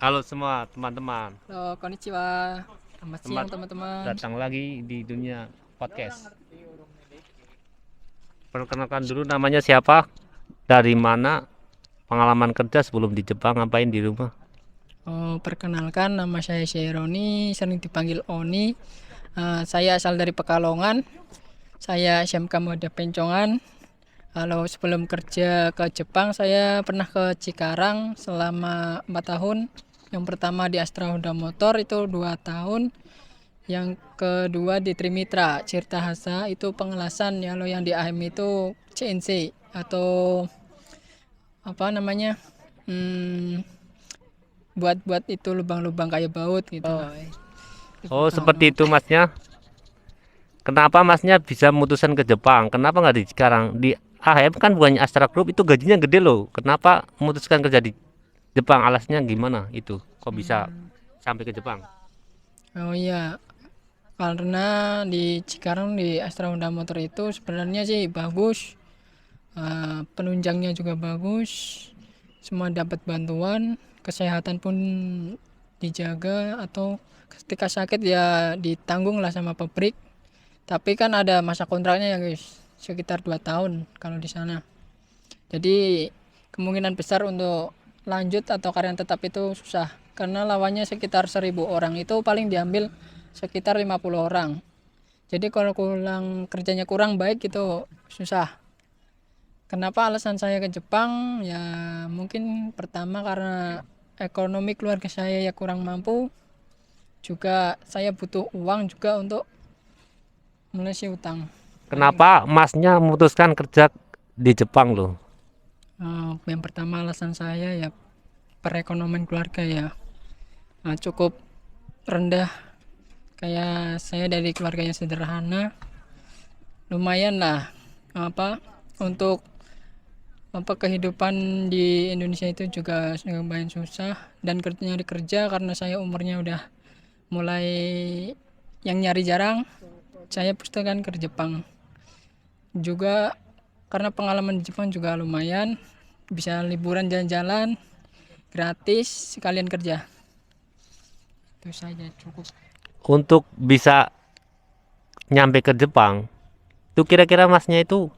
Halo semua teman-teman, Halo, konnichiwa. Selamat siang, selamat teman-teman. datang lagi di dunia podcast. Perkenalkan dulu namanya siapa, dari mana, pengalaman kerja sebelum di Jepang, ngapain di rumah. Perkenalkan, nama saya Syaironi, sering dipanggil Oni. Saya asal dari Pekalongan. Saya SMK Muda Pencongan. Kalau sebelum kerja ke Jepang, saya pernah ke Cikarang selama 4 tahun. Yang pertama di Astra Honda Motor itu 2 tahun. Yang kedua di Trimitra, Cirta Hasa itu pengelasan. Kalau yang di AM itu CNC atau apa namanya? Hmm, buat itu lubang-lubang kayak baut gitu lah. Oh seperti itu masnya. Kenapa masnya bisa memutuskan ke Jepang? Kenapa nggak di sekarang di AHM, kan bukannya Astra Group, itu gajinya gede loh. Kenapa memutuskan kerja di Jepang? Alasnya gimana itu? Kok bisa sampai ke Jepang? Oh iya, karena di Cikarang di Astra Honda Motor itu sebenarnya sih bagus. Penunjangnya juga bagus, semua dapat bantuan, kesehatan pun dijaga, atau ketika sakit ya ditanggung lah sama pabrik. Tapi kan ada masa kontraknya ya guys, sekitar 2 tahun kalau di sana. Jadi kemungkinan besar untuk lanjut atau karyawan tetap itu susah, karena lawannya sekitar 1.000 orang, itu paling diambil sekitar 50 orang. Jadi kalau kerjanya kurang baik itu susah. Kenapa alasan saya ke Jepang? Ya mungkin pertama karena ekonomi keluarga saya ya kurang mampu, juga saya butuh uang juga untuk melunasi utang. Kenapa masnya memutuskan kerja di Jepang loh? Yang pertama alasan saya ya perekonomian keluarga ya cukup rendah. Kayak saya dari keluarga yang sederhana, lumayan lah apa untuk apa kehidupan di Indonesia itu juga lumayan susah, dan nyari kerja karena saya umurnya udah mulai yang nyari jarang, saya putuskan ke Jepang. Juga karena pengalaman di Jepang juga lumayan, bisa liburan jalan-jalan gratis sekalian kerja. Itu saja cukup. Untuk bisa nyampe ke Jepang itu kira-kira masnya itu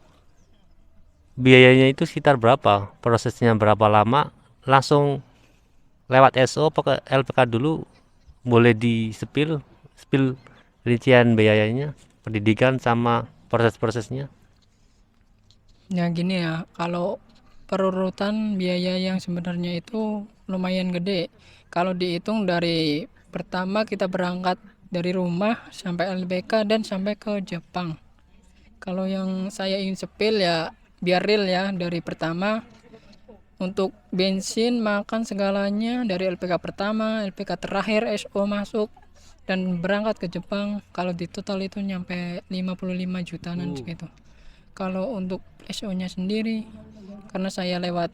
biayanya itu sekitar berapa, prosesnya berapa lama, langsung lewat SO apa ke LPK dulu, boleh di spill rincian biayanya, pendidikan sama proses-prosesnya. Ya gini ya, kalau perurutan biaya yang sebenarnya itu lumayan gede. Kalau dihitung dari pertama kita berangkat dari rumah sampai LBK dan sampai ke Jepang. Kalau yang saya ingin sepil ya biar real ya, dari pertama untuk bensin, makan segalanya dari LPK pertama, LPK terakhir, SO masuk dan berangkat ke Jepang, kalau di total itu nyampe 55 jutaan segitu. Kalau untuk SO-nya sendiri, karena saya lewat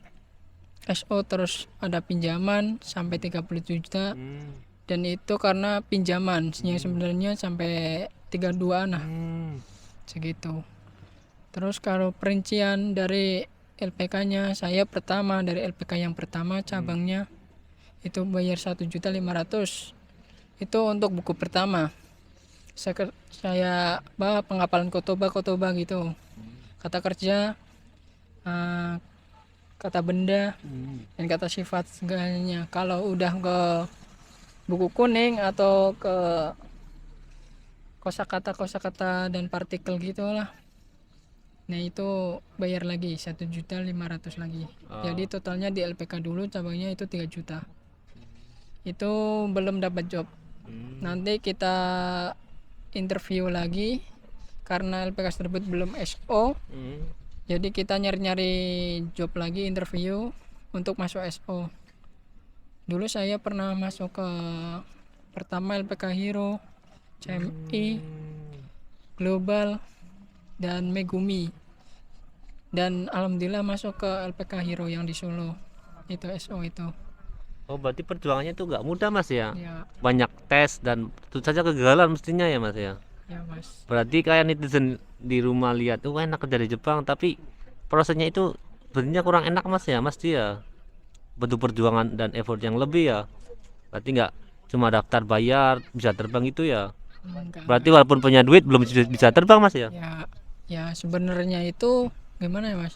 SO terus ada pinjaman sampai 30 juta, dan itu karena pinjaman yang sebenarnya sampai 32 nah segitu. Terus kalau perincian dari LPK-nya, saya pertama dari LPK yang pertama cabangnya itu bayar 1.500.000. Itu untuk buku pertama. Saya penghafalan kotoba gitu. Kata kerja, eh, kata benda, dan kata sifat segalanya. Kalau udah ke buku kuning atau ke kosakata dan partikel gitulah, nah itu bayar lagi 1.500.000 lagi. Jadi totalnya di LPK dulu cabangnya itu 3 juta. Itu belum dapat job. Nanti kita interview lagi karena LPK tersebut belum SO. Jadi kita nyari-nyari job lagi, interview untuk masuk SO. Dulu saya pernah masuk ke pertama LPK Hero, CMI, Global, dan Megumi. Dan alhamdulillah masuk ke LPK Hero yang di Solo. Itu SO itu. Oh berarti perjuangannya itu nggak mudah mas ya, Ya, banyak tes dan tentu saja kegagalan mestinya ya mas ya. ya Mas. Berarti kayak netizen di rumah lihat tuh enak kerja di Jepang, tapi prosesnya itu sebenarnya kurang enak mas ya, mas dia butuh perjuangan dan effort yang lebih ya. Berarti nggak cuma daftar bayar bisa terbang itu ya. Enggak. Berarti walaupun punya duit belum bisa terbang Mas ya. Ya sebenarnya itu gimana ya Mas,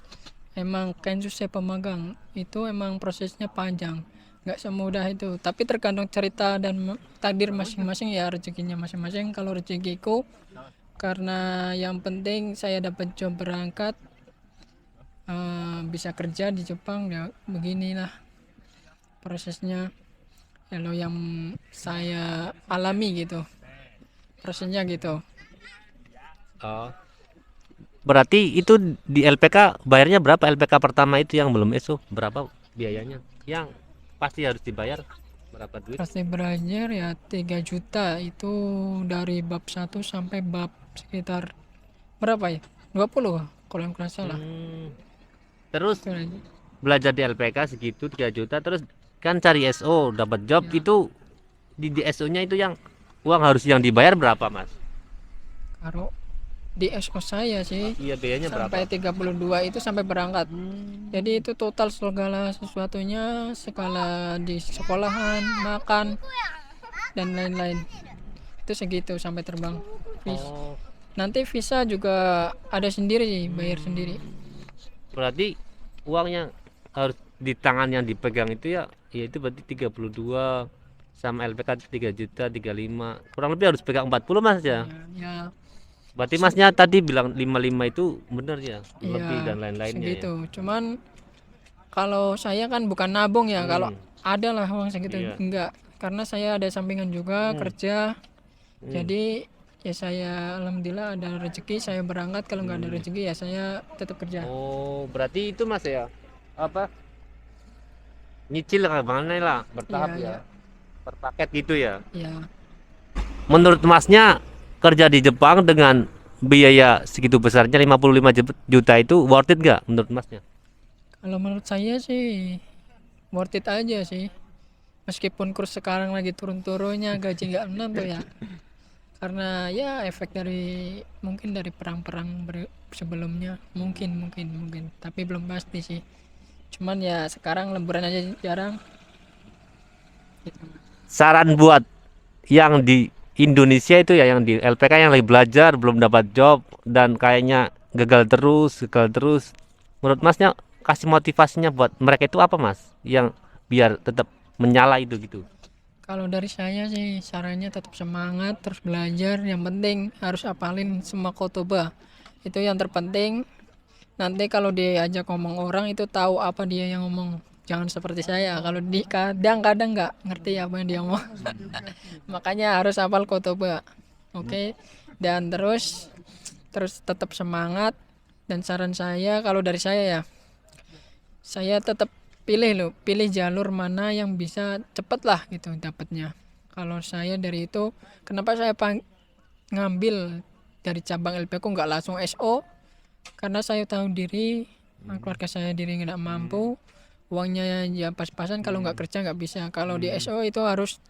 emang Kensus pemagang itu emang prosesnya panjang, nggak semudah itu, tapi tergantung cerita dan takdir masing-masing ya, rezekinya masing-masing. Kalau rezekiku karena yang penting saya dapat job berangkat, bisa kerja di Jepang, ya beginilah prosesnya. Kalau yang saya alami gitu prosesnya gitu. Oh. Berarti itu di LPK bayarnya berapa? LPK pertama itu yang belum SO berapa biayanya? Yang pasti harus dibayar berapa duit? Pasti belajar ya 3 juta itu dari bab 1 sampai bab sekitar berapa ya? 20 kalau yang kurang salah. Terus Itu aja. belajar di LPK segitu 3 juta terus kan cari SO dapat job Ya. itu di SO-nya itu yang uang harus yang dibayar berapa Mas? Kalau di SO saya sih Iya biayanya sampai berapa? 32 itu sampai berangkat. Jadi itu total segala sesuatunya, segala di sekolahan, makan dan lain-lain. Itu segitu sampai terbang. Oh, Nanti visa juga ada sendiri sih, bayar sendiri. berarti uangnya harus di tangan yang dipegang itu ya, ya itu berarti 32 sama LPK 3 juta 35 kurang lebih harus pegang 40 Mas ya. Ya, Berarti Masnya tadi bilang 55 itu bener ya, lebih ya dan lain-lainnya ya. segitu. Cuman kalau saya kan bukan nabung ya, kalau ada lah uang segitu Iya. enggak. Karena saya ada sampingan juga kerja. Hmm. Jadi ya saya alhamdulillah ada rezeki saya berangkat, kalau nggak ada rezeki ya saya tetap kerja. Oh, berarti itu Mas ya. Apa? Nyicil lah mana lah, bertahap Iya, ya. Per paket gitu ya. Ya, Menurut Masnya kerja di Jepang dengan biaya segitu besarnya 55 juta itu worth it nggak menurut Masnya? kalau menurut saya sih worth it aja sih. Meskipun kurs sekarang lagi turun-turunnya, gaji nggak menentu ya. Karena ya efek dari mungkin dari perang-perang sebelumnya, mungkin tapi belum pasti sih. Cuman ya sekarang lemburan aja jarang gitu. Saran buat yang di Indonesia itu ya, yang di LPK yang lagi belajar belum dapat job dan kayaknya gagal terus. Menurut Masnya kasih motivasinya buat mereka itu apa Mas? Yang biar tetap menyala itu gitu. Kalau dari saya sih sarannya tetap semangat, terus belajar. Yang penting harus hafalin semua kotoba, itu yang terpenting. Nanti kalau diajak ngomong orang itu tahu apa dia yang ngomong, jangan seperti saya kalau di kadang-kadang nggak ngerti apa yang dia ngomong. Makanya harus hafal kotoba. Oke. Dan terus tetap semangat. Dan saran saya kalau dari saya ya, saya tetap pilih jalur mana yang bisa cepet lah gitu dapatnya. Kalau saya dari itu, kenapa saya ngambil dari cabang LPK nggak langsung SO, karena saya tahu diri, keluarga saya diri nggak mampu, uangnya ya pas-pasan, kalau nggak kerja nggak bisa. Kalau di SO itu harus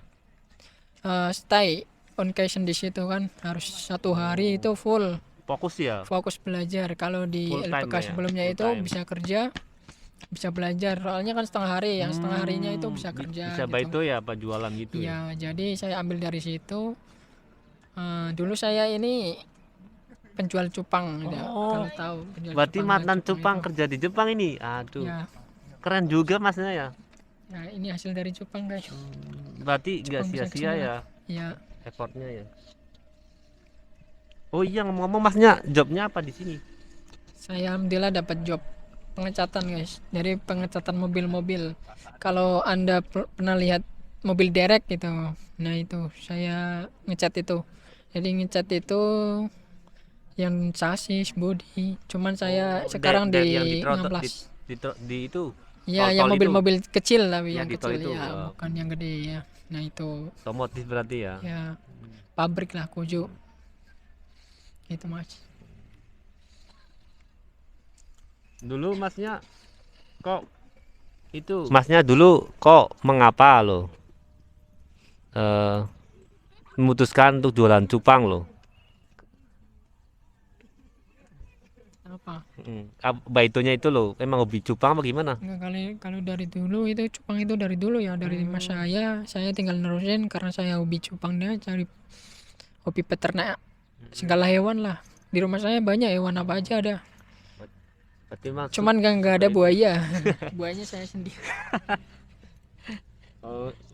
stay on occasion di situ kan, harus 1 hari itu full Fokus ya, fokus belajar. Kalau di full time LPK lah ya, sebelumnya full itu time. bisa kerja, bisa belajar, soalnya kan setengah hari, yang setengah harinya itu bisa kerja Bisa gitu. itu ya apa jualan gitu ya. Ya, jadi saya ambil dari situ. Dulu saya ini penjual cupang, ya, kalau tahu penjual Berarti cupang, mantan itu. cupang kerja di Jepang ini. Aduh. Ya, Keren juga Masnya ya. ya ini hasil dari cupang guys. Berarti nggak Cupang bisa sia-sia kesini ya lah. Ya, effortnya ya. Oh iya, ngomong-ngomong Masnya jobnya apa di sini? saya alhamdulillah dapat job pengecatan guys, dari pengecatan mobil-mobil. Kalau anda pernah lihat mobil derek gitu, nah itu saya ngecat itu. Jadi ngecat itu yang chassis, body. Cuman saya sekarang Yang di di trotoar ngamplas. di itu Ya, yang tol itu, mobil-mobil kecil tapi yang yang di tol kecil itu, ya, bukan yang gede ya. Nah itu otomotif berarti ya. ya pabrik lah, Kuju. Itu mas. Dulu Masnya kok itu Masnya dulu kok mengapa lo memutuskan untuk jualan cupang lo? apa. Baitonya itu loh, emang hobi cupang apa gimana? Enggak, kali kalau dari dulu itu cupang itu dari dulu ya, dari mas saya tinggal nerusin karena saya hobi cupangnya, cari hobi peternak segala hewan lah. Di rumah saya banyak hewan apa aja ada. Berarti emang Cuman nggak ada buaya. Buayanya saya sendiri.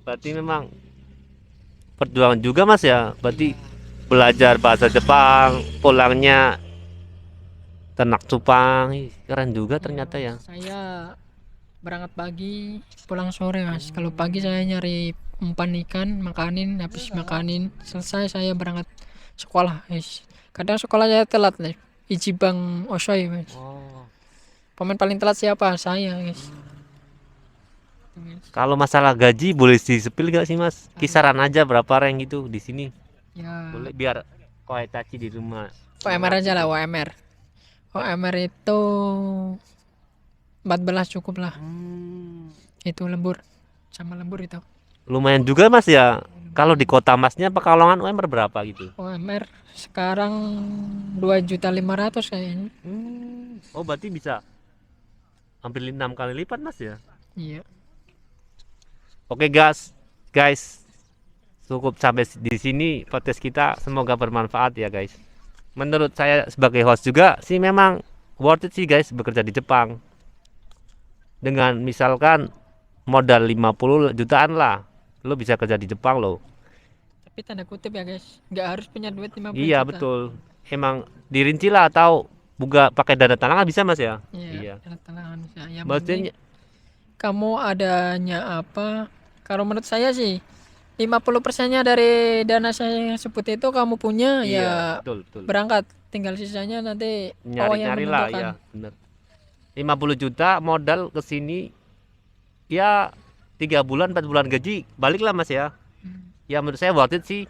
berarti memang perjuangan juga mas ya. Berarti belajar bahasa Jepang, pulangnya ternak cupang. Ih, keren juga ternyata ya. Saya berangkat pagi, pulang sore mas. Kalau pagi saya nyari umpan ikan, makanin, habis makanin selesai saya berangkat sekolah guys. Kadang sekolah saya telat nih. Ichibang Osoi mas. Oh. Pemain paling telat siapa? Saya guys. Kalau masalah gaji boleh disepil gak sih mas? Kisaran aja berapa rank gitu di sini? Ya, Boleh biar Koetachi di rumah. OMR aja lah, OMR. OMR itu 14 cukup lah. Itu lembur. Sama lembur itu. Lumayan juga mas ya. Kalau di kota masnya Pekalongan UMR berapa gitu? OMR sekarang 2.500.000 kayaknya. Oh berarti bisa hampir 6 kali lipat mas ya. Iya. Oke guys, cukup sampai di sini podcast kita. Semoga bermanfaat ya guys. Menurut saya sebagai host juga sih memang worth it sih guys bekerja di Jepang. Dengan misalkan modal 50 jutaan lah, lo bisa kerja di Jepang lo. Tapi tanda kutip ya guys, nggak harus punya duit 50 Iya juta. betul. Emang dirinci lah atau buka pakai dana talangan bisa mas ya. Iya. Tantangan bisa. Yang penting Maksudnya kamu adanya apa? Kalau menurut saya sih 50%-nya dari dana saya yang sebut itu kamu punya iya ya betul betul. berangkat, tinggal sisanya nanti Allah yang Nyari-nyari lah menentukan. ya bener. 50 juta modal ke sini ya 3 bulan 4 bulan gaji balik lah mas ya. Ya menurut saya worth it sih.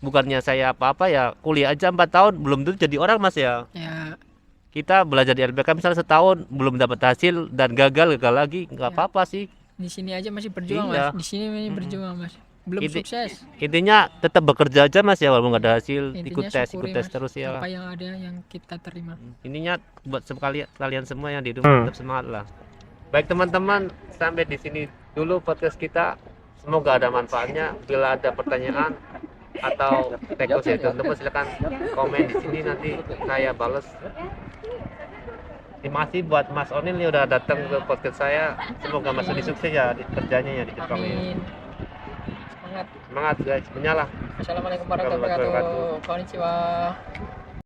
Bukannya saya apa-apa ya, kuliah aja 4 tahun belum tentu jadi orang mas ya. Ya, Kita belajar di LPK misalnya setahun belum dapat hasil dan gagal lagi nggak Ya. apa-apa sih. di sini aja masih berjuang Iya. mas. Di sini masih berjuang mas. Belum Inti- sukses. Intinya tetap bekerja aja mas ya walaupun nggak ada hasil, Intinya ikut syukuri, tes Mas, terus ya. apa yang ada yang kita terima. Ininya buat kalian semua yang di rumah tetap semangat lah. Baik teman-teman, sampai di sini dulu podcast kita. Semoga ada manfaatnya. Bila ada pertanyaan atau request ya teman-teman silakan komen di sini nanti saya balas. Terima kasih buat Mas Onil yang udah datang ke podcast saya. Semoga Mas Onil sukses ya di kerjanya ya di Jepang ya. Amin. Semangat. Semangat guys, menyala. Assalamualaikum warahmatullahi wabarakatuh. Konnichiwa.